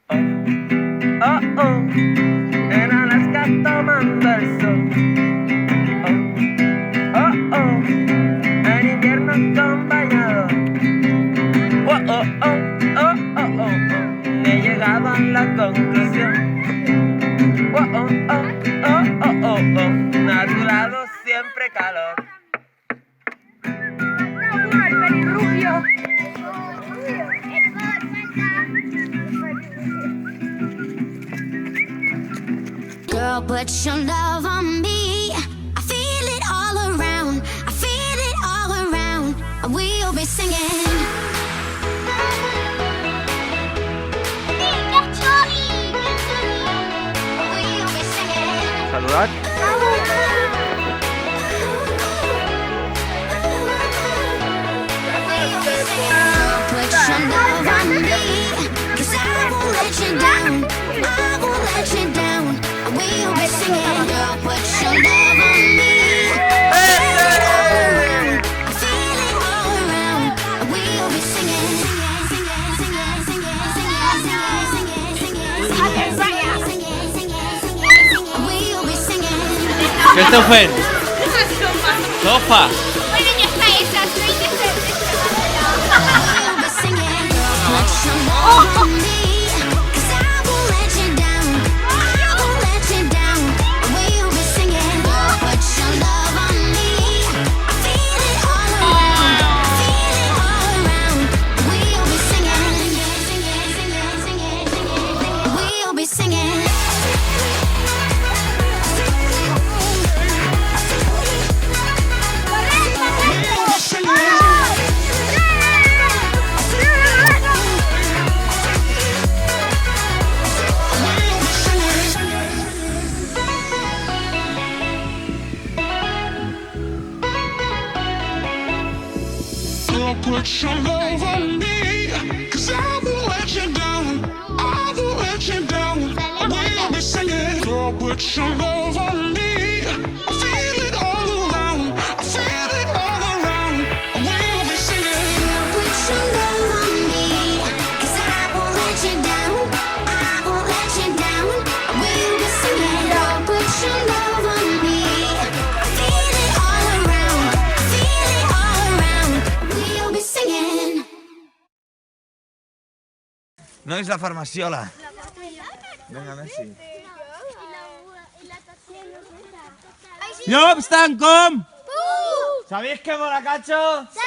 Oh, oh, en Alaska tomando el sol. Oh, oh, en invierno con bañador. Oh, oh, oh, oh, oh, oh, oh, he llegado a la conclusión. Oh, oh, oh, oh, oh, oh, oh, a tu lado siempre calor. El pelirrubio. Girl, put your love on me. I feel it all around. I feel it all around. We'll be singing. We'll be singing. Saludar. Put your love on me, 'cause I won't let you down. I won't let you down. We'll be singing. Girl, put your love on me. I feel it all around. I feel it all around. We'll be singing. We'll be singing. Christopher. Sofa. Bueno, ya está esa, soy de We'll be singing. Put your love on me, 'cause I won't let you down. I won't let you down. We'll be singing. Put your love on me. I feel it all around. I feel it all around. We'll be singing. We'll be singing. Put your love on me, 'cause I won't let you down. I won't let you down. We'll be singing. Girl, put your love on me. I feel it all around. I feel it all around. We'll be singing. Put your love on me, 'cause I won't let you down. I won't let you down. We'll be singing. Put your love on me. I feel it all around. I feel it all around. We'll be singing. No es la farmaciola. Venga, Messi. No obstant com? ¿Sabéis qué mola, cacho? ¡Sí!